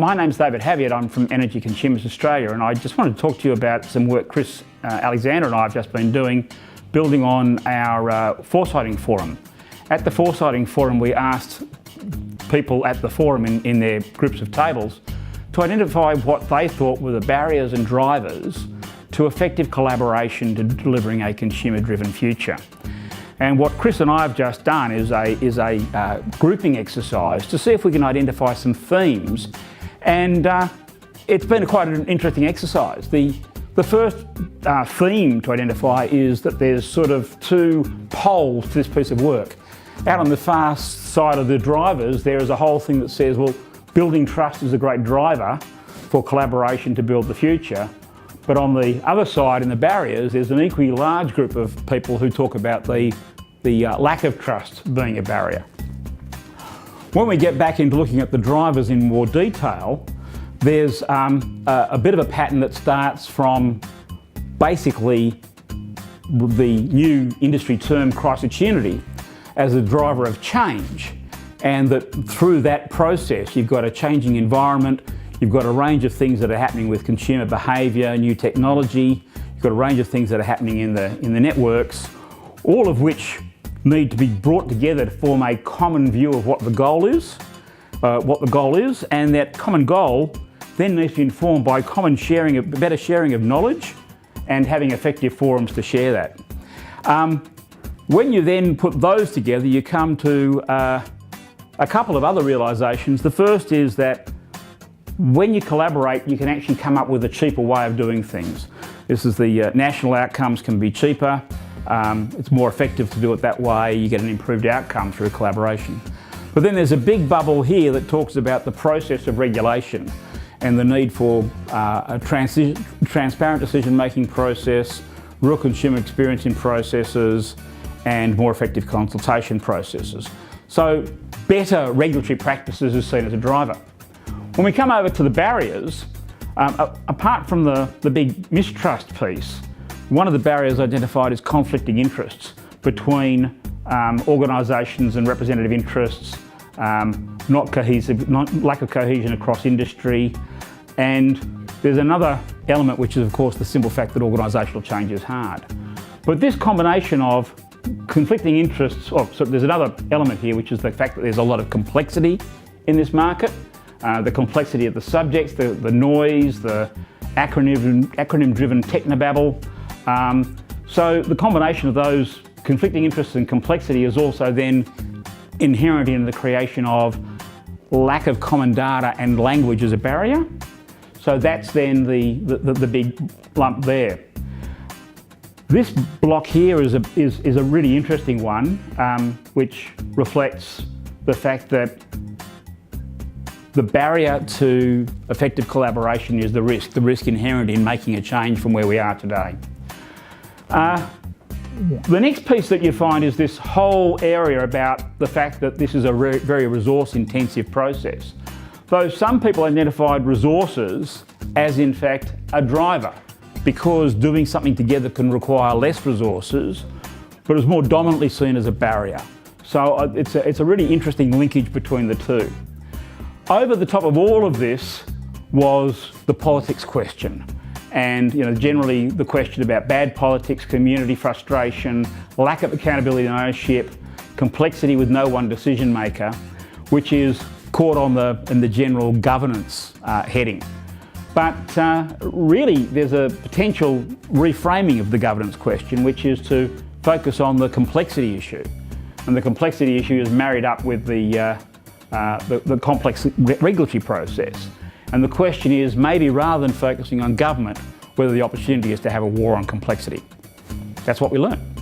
My name's David Havyatt. I'm from Energy Consumers Australia, and I just wanted to talk to you about some work Chris Alexander and I have just been doing, building on our Foresighting Forum. At the Foresighting Forum, we asked people at the forum in their groups of tables to identify what they thought were the barriers and drivers to effective collaboration to delivering a consumer-driven future. And what Chris and I have just done is a grouping exercise to see if we can identify some themes. And it's been quite an interesting exercise. The first theme to identify is that there's sort of two poles to this piece of work. Out on the far side of the drivers, there is a whole thing that says, well, building trust is a great driver for collaboration to build the future. But on the other side, in the barriers, there's an equally large group of people who talk about the lack of trust being a barrier. When we get back into looking at the drivers in more detail, there's a bit of a pattern that starts from basically the new industry term crisis-opportunity as a driver of change, and that through that process you've got a changing environment, you've got a range of things that are happening with consumer behaviour, new technology, you've got a range of things that are happening in the networks, all of which need to be brought together to form a common view of what the goal is, and that common goal then needs to be informed by common sharing, better sharing of knowledge, and having effective forums to share that. When you then put those together, you come to a couple of other realisations. The first is that when you collaborate, you can actually come up with a cheaper way of doing things. This is the national outcomes can be cheaper. It's more effective to do it that way. You get an improved outcome through collaboration. But then there's a big bubble here that talks about the process of regulation and the need for a transparent decision-making process, real consumer experience in processes, and more effective consultation processes. So better regulatory practices is seen as a driver. When we come over to the barriers, apart from the big mistrust piece, one of the barriers identified is conflicting interests between organisations and representative interests, lack of cohesion across industry, and there's another element which is of course the simple fact that organisational change is hard. But this combination of conflicting interests, so there's another element here which is the fact that there's a lot of complexity in this market, the complexity of the subjects, the noise, the acronym-driven technobabble. So the combination of those conflicting interests and complexity is also then inherent in the creation of lack of common data and language as a barrier. So that's then the big lump there. This block here is a really interesting one, which reflects the fact that the barrier to effective collaboration is the risk inherent in making a change from where we are today. The next piece that you find is this whole area about the fact that this is a very resource-intensive process. Though some people identified resources as in fact a driver, because doing something together can require less resources, but it's more dominantly seen as a barrier. So it's a really interesting linkage between the two. Over the top of all of this was the politics question. And generally the question about bad politics, community frustration, lack of accountability and ownership, complexity with no one decision maker, which is caught in the general governance heading. But really there's a potential reframing of the governance question, which is to focus on the complexity issue. And the complexity issue is married up with the complex regulatory process. And the question is, maybe rather than focusing on government, whether the opportunity is to have a war on complexity. That's what we learned.